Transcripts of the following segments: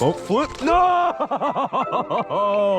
Oh, flip. No!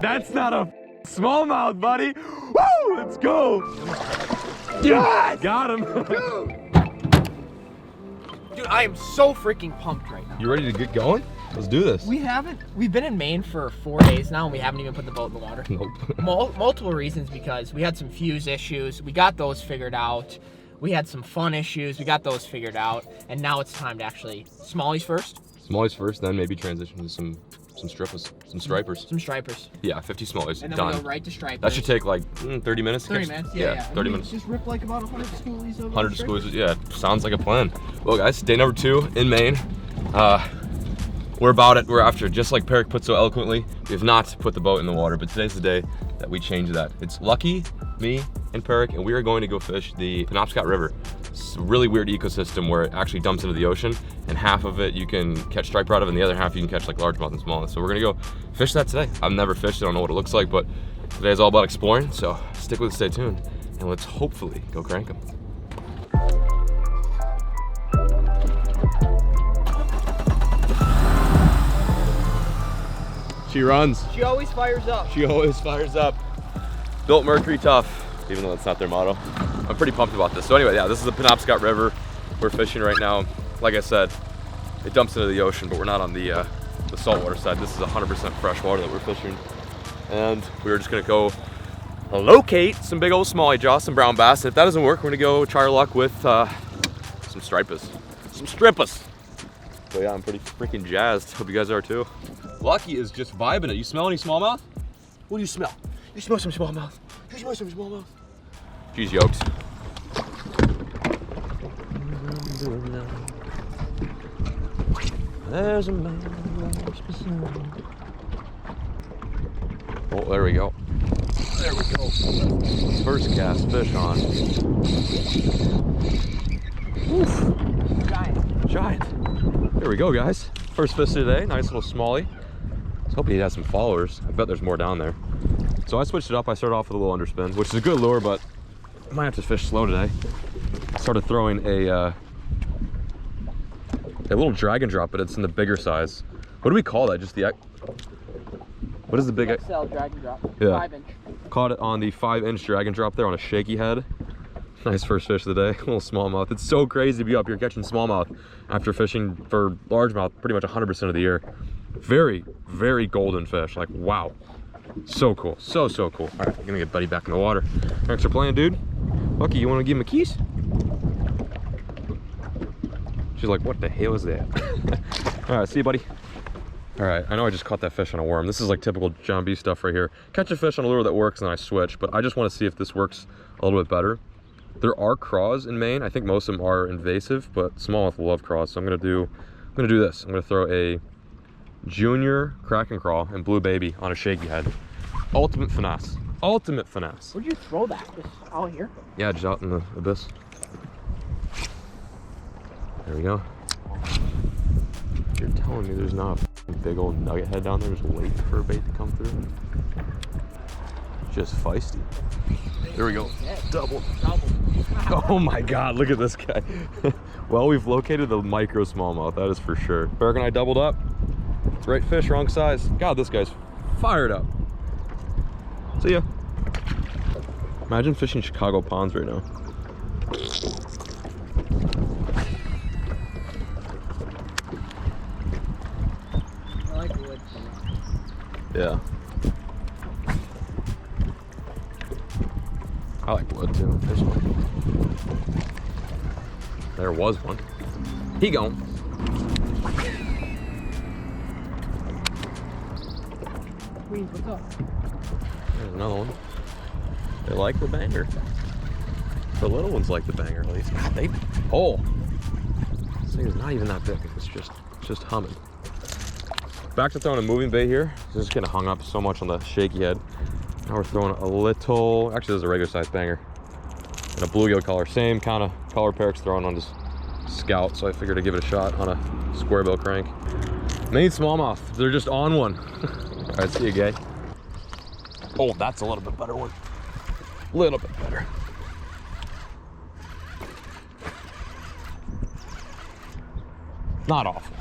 That's not a smallmouth, buddy. Woo! Let's go. Yes! Got him. Dude, I am so freaking pumped right now. You ready to get going? Let's do this. We've been in Maine for 4 days now and we haven't even put the boat in the water. Nope. Multiple reasons, because we had some fuse issues. We got those figured out. We had some fun issues. We got those figured out. And now it's time to actually, smallies first. Smallies first, then maybe transition to some stripers. Some stripers. Some stripers. Yeah, 50 smallies. And then done. we go right to stripers. That should take like 30 minutes. 30 minutes, yeah. 30 minutes. Just rip like about 100 schoolies of 100 schoolies, yeah. Sounds like a plan. Well, guys, day number 2 in Maine. We're after, just like Peric put so eloquently, we have not put the boat in the water, but today's the day that we change that. It's Lucky, me, and Peric, and we are going to go fish the Penobscot River. It's a really weird ecosystem where it actually dumps into the ocean, and half of it you can catch striper out of, and the other half you can catch like largemouth and smallmouth. So we're gonna go fish that today. I've never fished, I don't know what it looks like, but today is all about exploring, so stick with it, stay tuned, and let's hopefully go crank them. She runs. She always fires up. She always fires up. Built Mercury tough, even though that's not their motto. I'm pretty pumped about this. So anyway, yeah, this is the Penobscot River. We're fishing right now. Like I said, it dumps into the ocean, but we're not on the saltwater side. This is 100% fresh water that we're fishing. And we're just gonna go locate some big old smallie jaw, some brown bass. If that doesn't work, we're gonna go try our luck with some stripers. Some strippers. So yeah, I'm pretty freaking jazzed. Hope you guys are too. Lucky is just vibing it. You smell any smallmouth? What do you smell? You smell some smallmouth. You smell some smallmouth. She's yoked. There's a man. Oh, there we go. There we go. First cast fish on. Oof. Giant. There we go, guys. First fish today. Nice little smallie. I was hoping he'd have some followers. I bet there's more down there. So I switched it up. I started off with a little underspin, which is a good lure, but I might have to fish slow today. I started throwing a little dragon drop, but it's in the bigger size. What do we call that? Just the, what is the big XL dragon drop. Yeah. 5-inch. Caught it on the 5-inch dragon drop there on a shaky head. Nice first fish of the day, a little smallmouth. It's so crazy to be up here catching smallmouth after fishing for largemouth pretty much 100% of the year. Very, very golden fish, like wow. So cool, so cool. All right, I'm gonna get Buddy back in the water. Thanks for playing, dude. Lucky, you wanna give him a keys? She's like, what the hell is that? All right, see you, buddy. All right, I know I just caught that fish on a worm. This is like typical John B stuff right here. Catch a fish on a lure that works and then I switch, but I just wanna see if this works a little bit better. There are craws in Maine. I think most of them are invasive, but smallmouth will love craws. So I'm gonna do this. I'm gonna throw a junior Kraken crawl and blue baby on a shaky head. Ultimate finesse. Ultimate finesse. Where'd you throw that? Just out here? Yeah, just out in the abyss. There we go. You're telling me there's not a big old nugget head down there just waiting for a bait to come through? Just feisty. There we go. Double. Oh my God, look at this guy. Well, we've located the micro smallmouth, that is for sure. Berg and I doubled up. Right fish, wrong size. God, this guy's fired up. See ya. Imagine fishing Chicago ponds right now. I like wood. Yeah. I like wood too. There's one. There was one. He gone. Queens, what's up? There's another one. They like the banger. The little ones like the banger at least. God, they pull. This thing is not even that big. It's just humming. Back to throwing a moving bait here. This is getting hung up so much on the shaky head. Now we're throwing a little, actually this is a regular sized banger. And a bluegill color, same kind of color Peric's throwing on his Scout, so I figured I'd give it a shot on a square bill crank. Maine smallmouth, they're just on one. All right, see you, Gay. Oh, that's a little bit better one. Little bit better. Not awful.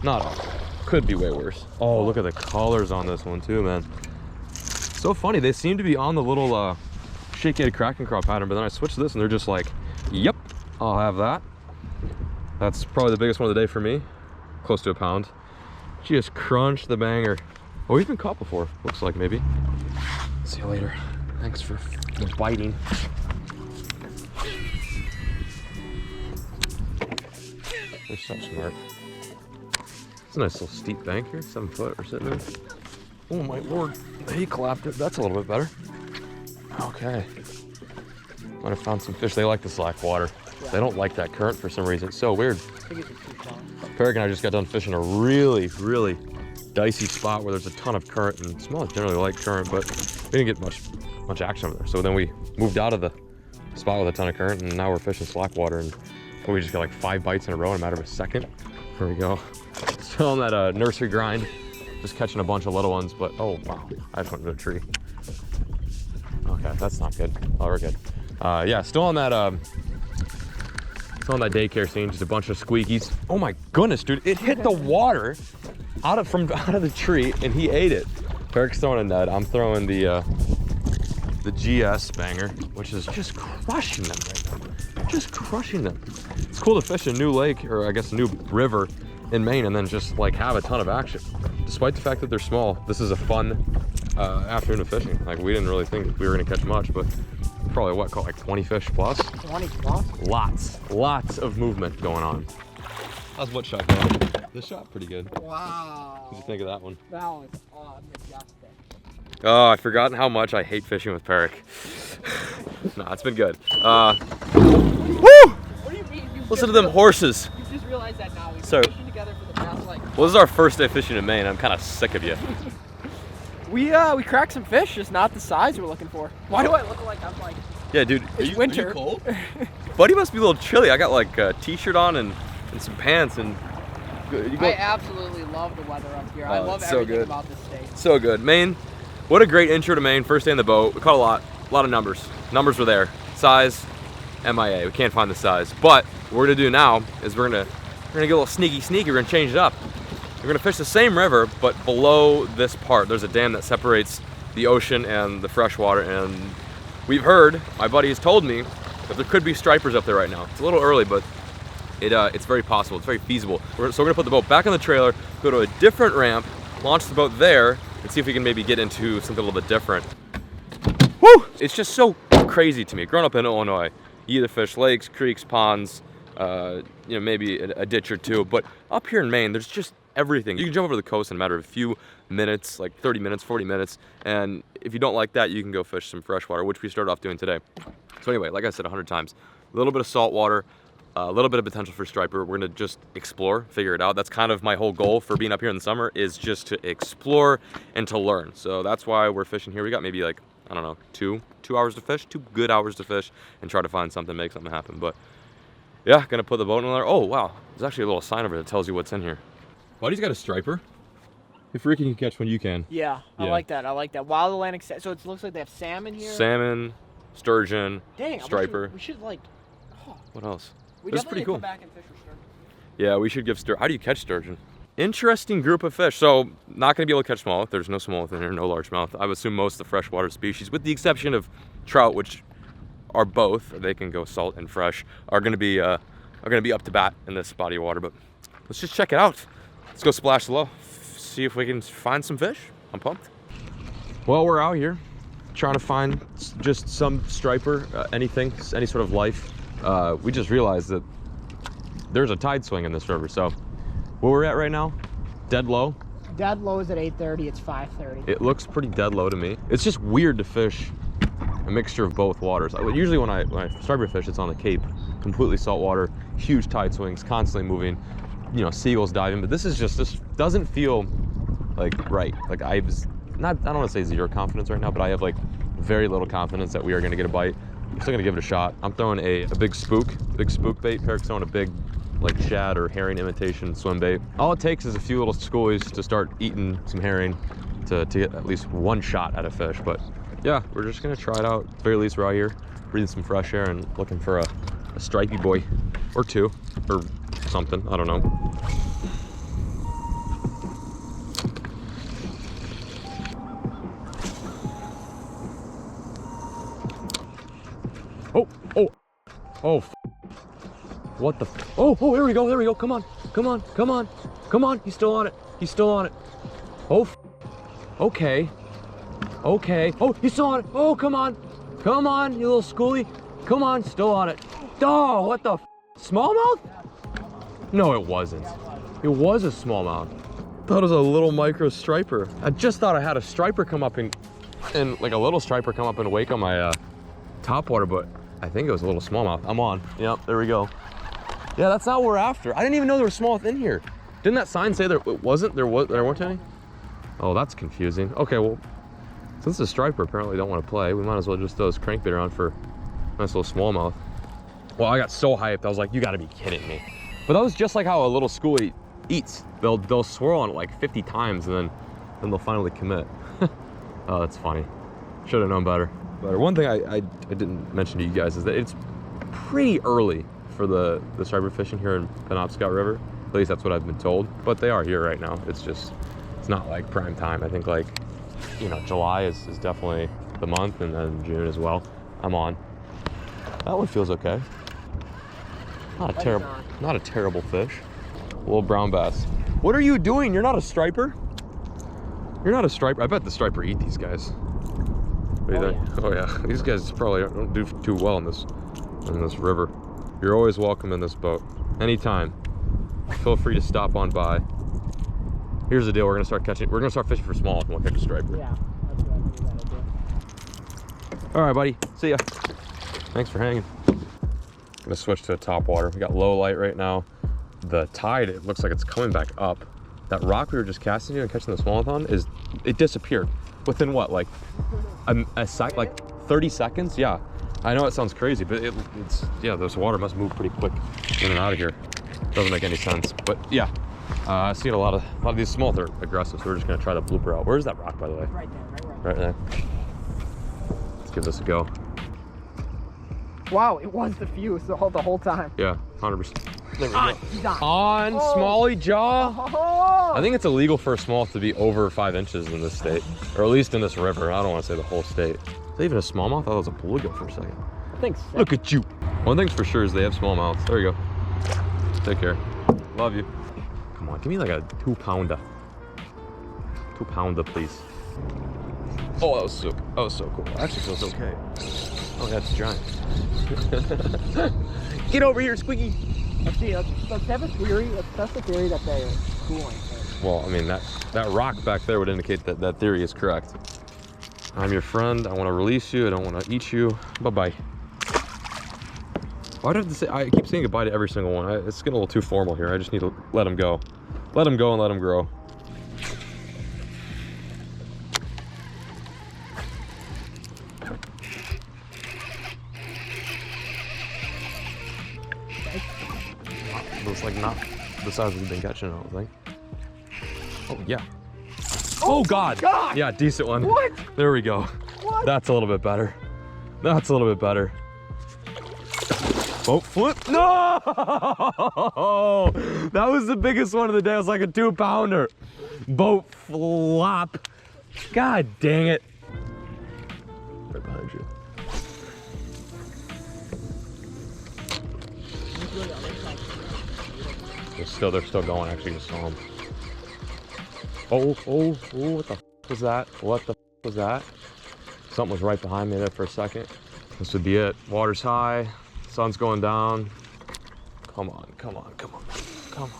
Not awful. could be way worse. Oh, look at the colors on this one too, man. So funny, they seem to be on the little shaky-headed Kraken craw pattern, but then I switched to this and they're just like, yep, I'll have that. That's probably the biggest one of the day for me. Close to a pound. Just crunched the banger. Oh, he's been caught before, looks like maybe. See you later. Thanks for biting. They're so smart. It's a nice little steep bank here, 7 foot or sitting there. Oh my lord, he clapped it. That's a little bit better. Okay. Might have found some fish. They like the slack water. They don't like that current for some reason. It's so weird. Perk and I just got done fishing a really, really dicey spot where there's a ton of current, and smallmouth generally like current, but we didn't get much action over there. So then we moved out of the spot with a ton of current, and now we're fishing slack water, and we just got like 5 bites in a row in a matter of a second. Here we go. Still on that nursery grind, just catching a bunch of little ones, but oh wow, I just went into a tree. Okay, that's not good. Oh, we're good. Yeah, still on that daycare scene, just a bunch of squeakies. Oh my goodness, dude, it hit the water out of the tree and he ate it. Eric's throwing a nut. I'm throwing the GS banger, which is just crushing them right now. Just crushing them. It's cool to fish a new lake, or I guess a new river in Maine, and then just like have a ton of action. Despite the fact that they're small, this is a fun afternoon of fishing. Like, we didn't really think we were gonna catch much, but probably what, caught like 20 fish plus? 20 plus? Lots of movement going on. How's what shot going? This shot pretty good. Wow. What did you think of that one? That was majestic. Oh, I've forgotten how much I hate fishing with Peric. Nah, it's been good. Woo! What do you mean? Listen to them horses. You just realized that now. We've been So, fishing together for the past like... Well, this is our first day fishing in Maine. I'm kind of sick of you. We cracked some fish, just not the size we're looking for. Why do I look like I'm like... Yeah, dude. It's winter. Are you cold? Buddy must be a little chilly. I got like a t-shirt on and some pants and... I absolutely love the weather up here. I love everything about this state. So good. Maine, what a great intro to Maine. First day in the boat. We caught a lot of numbers. Numbers were there. Size, MIA. We can't find the size. But what we're gonna do now is we're gonna get a little sneaky. We're gonna change it up. We're gonna fish the same river, but below this part, there's a dam that separates the ocean and the freshwater. And we've heard, my buddy has told me, that there could be stripers up there right now. It's a little early, but it's very possible. It's very feasible. So we're gonna put the boat back on the trailer, go to a different ramp, launch the boat there, and see if we can maybe get into something a little bit different. Woo! It's just so crazy to me. Growing up in Illinois, you either fish lakes, creeks, ponds, maybe a ditch or two, but up here in Maine, there's just everything. You can jump over the coast in a matter of a few minutes, like 30 minutes, 40 minutes, and if you don't like that, you can go fish some freshwater, which we started off doing today. So anyway, like I said 100 times, a little bit of saltwater, a little bit of potential for striper. We're gonna just explore, figure it out. That's kind of my whole goal for being up here in the summer, is just to explore and to learn. So that's why we're fishing here. We got maybe like, I don't know, two hours to fish, 2 good hours to fish, and try to find something, make something happen. But yeah, gonna put the boat in there. Oh wow, there's actually a little sign over there that tells you what's in here. Buddy's got a striper. If Ricky can catch one, you can. Yeah, I like that. I like that. Wild Atlantic, so it looks like they have salmon here. Salmon, sturgeon, striper. We should like. Oh. What else? We This is pretty cool. Come back and fish for sturgeon. Yeah, we should give sturgeon. How do you catch sturgeon? Interesting group of fish. So, not gonna be able to catch smallmouth. There's no smallmouth in here, no largemouth. I would assume most of the freshwater species, with the exception of trout, which are both, they can go salt and fresh, are gonna be up to bat in this body of water. But let's just check it out. Let's go splash low, see if we can find some fish. I'm pumped. Well, we're out here trying to find just some striper, anything, any sort of life. We just realized that there's a tide swing in this river. So where we're at right now, dead low. Dead low is at 8:30, it's 5:30. It looks pretty dead low to me. It's just weird to fish a mixture of both waters. Usually when I striper fish, it's on the Cape, completely saltwater, huge tide swings, constantly moving, seagulls diving, but this doesn't feel like right. Like I don't want to say zero confidence right now, but I have like very little confidence that we are gonna get a bite. I'm still gonna give it a shot. I'm throwing a big spook bait. Peric's throwing a big like shad or herring imitation swim bait. All it takes is a few little schoolies to start eating some herring to get at least one shot at a fish. But yeah, we're just gonna try it out. At the very least, we're out here breathing some fresh air and looking for a stripey boy or two or something. I don't know. Oh, oh, oh, what the, oh, oh, there we go, there we go, come on, come on, come on, come on, he's still on it, he's still on it. Oh, okay, okay, oh, he's still on it, oh, come on, you little schoolie, come on, still on it. Oh, what the, smallmouth? No, it wasn't. It was a smallmouth. Thought it was a little micro striper. I just thought I had a striper come up and like a little striper come up and wake on my topwater, but I think it was a little smallmouth. I'm on. Yep, there we go. Yeah, that's not what we're after. I didn't even know there was smallmouth in here. Didn't that sign say there weren't any? Oh, that's confusing. Okay, well, since the striper apparently don't want to play, we might as well just throw this crankbait around for a nice little smallmouth. Well, I got so hyped. I was like, you gotta be kidding me. But that was just like how a little schoolie eats. They'll swirl on it like 50 times and then they'll finally commit. Oh, that's funny. Should have known better. But one thing I didn't mention to you guys is that it's pretty early for the striper fishing here in Penobscot River. At least that's what I've been told. But they are here right now. It's not like prime time. I think like, you know, July is definitely the month, and then June as well. I'm on. That one feels okay. Not a terrible fish. Little brown bass. What are you doing? You're not a striper? You're not a striper. I bet the striper eat these guys. What do you think? Yeah. Oh yeah, these guys probably don't do too well in this river. You're always welcome in this boat. Anytime. Feel free to stop on by. Here's the deal, we're gonna start fishing for smallmouth and we'll catch a striper. Yeah, that's what I think we gotta do. All right, buddy, see ya. Thanks for hanging. I'm gonna switch to top water. We got low light right now. The tide, it looks like it's coming back up. That rock we were just casting and catching the smallmouth on, it disappeared within what, like like 30 seconds? Yeah, I know it sounds crazy, but it's yeah, this water must move pretty quick in and out of here. Doesn't make any sense, but yeah. I've seen a lot of these smallmouth are aggressive, so we're just gonna try to blooper out. Where's that rock, by the way? Right there, right there. Let's give this a go. Wow, it was the fuse the whole time. Yeah, 100%. There we go. He's on. On, oh. Smallie jaw. Oh. I think it's illegal for a smallmouth to be over 5 inches in this state, or at least in this river. I don't want to say the whole state. Is that even a smallmouth? I thought it was a bluegill for a second. I think so. Look at you. One thing's for sure is they have smallmouths. There you go. Take care. Love you. Come on, give me like a 2-pounder. 2-pounder, please. Oh, that was so cool. Actually feels okay. Oh, yeah, it's giant. Get over here, Squeaky. Let's see, let's have a theory. That's the theory that they're cooling. Well, I mean, that rock back there would indicate that that theory is correct. I'm your friend. I want to release you. I don't want to eat you. Bye-bye. Why do I have to say, I keep saying goodbye to every single one. It's getting a little too formal here. I just need to let them go. Let them go and let them grow. Looks like not the size we've been catching, I don't think. Oh, yeah. Oh, God. Yeah, decent one. What? There we go. What? That's a little bit better. That's a little bit better. Boat flip. No! That was the biggest one of the day. It was like a 2-pounder. Boat flop. God dang it. Right behind you. They're still going. Actually, just saw them. Oh, what the was that? What the was that? Something was right behind me there for a second. This would be it. Water's high. Sun's going down. Come on, come on, come on, come on.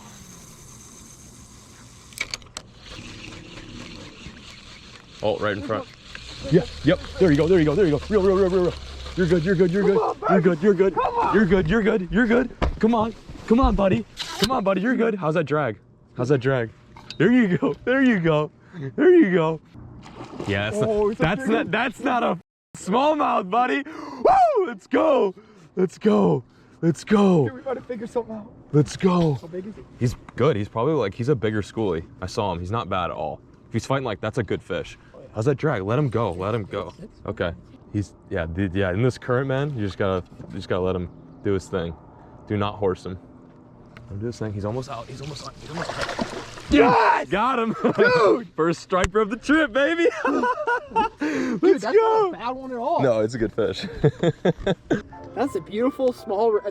Oh, right in front. Yeah, yep. There you go, there you go, there you go. Real. You're good, you're good, you're good. You're good, you're good. You're good, you're good, you're good. Come on, buddy. Come on, buddy, you're good. How's that drag? How's that drag? There you go, there you go, there you go. Yeah, that's not a smallmouth, buddy. Woo! Let's go. Let's go. Let's go. Dude, we gotta figure something out. Let's go. How big is he? He's good. He's probably like, he's a bigger schoolie. I saw him. He's not bad at all. If he's fighting like, that's a good fish. Oh, yeah. How's that drag? Let him go. Let him go. Okay. He's, yeah, in this current, man, you just gotta let him do his thing. Do not horse him. Let him do his thing. He's almost out. He's almost out. He's almost out. Yes! Got him. Dude! First striper of the trip, baby. Let's Dude, that's go. not a bad one at all. No, it's a good fish. That's a beautiful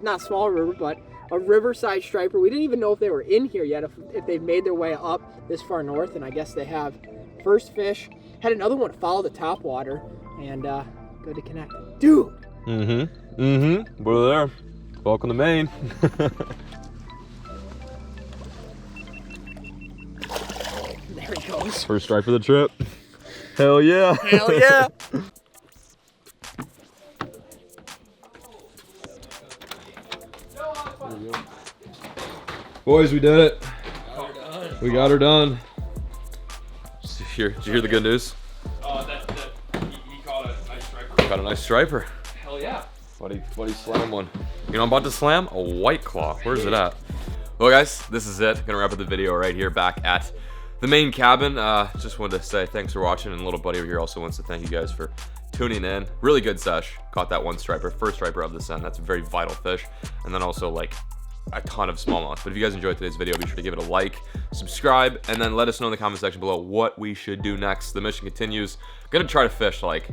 not small river, but a riverside striper. We didn't even know if they were in here yet, if they've made their way up this far north, and I guess they have. First fish. Had another one follow the top water, and good to connect. Dude! We're there. Welcome to Maine. There he goes. First stripe of the trip. Hell yeah. Hell yeah. Boys, we did it. We got her done. Did you hear the good news? He caught a nice striper. Got a nice striper. Hell yeah. Buddy slam one. You know I'm about to slam? A white claw. Where's it at? Well guys, this is it. Gonna wrap up the video right here back at the main cabin. Just wanted to say thanks for watching, and little buddy over here also wants to thank you guys for tuning in. Really good sesh. Caught that one striper, first striper of the scent. That's a very vital fish. And then also like a ton of smallmouth. But if you guys enjoyed today's video, be sure to give it a like, subscribe, and then let us know in the comment section below what we should do next. The mission continues. I'm gonna try to fish like,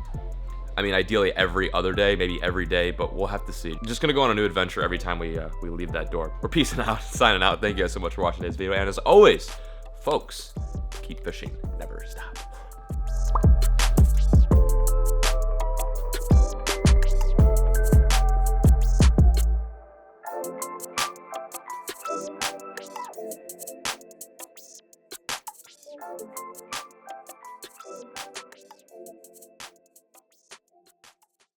I mean, ideally every other day, maybe every day, but we'll have to see. Just gonna go on a new adventure every time we leave that door. We're peacing out, signing out. Thank you guys so much for watching today's video, and as always, folks, keep fishing, never stop.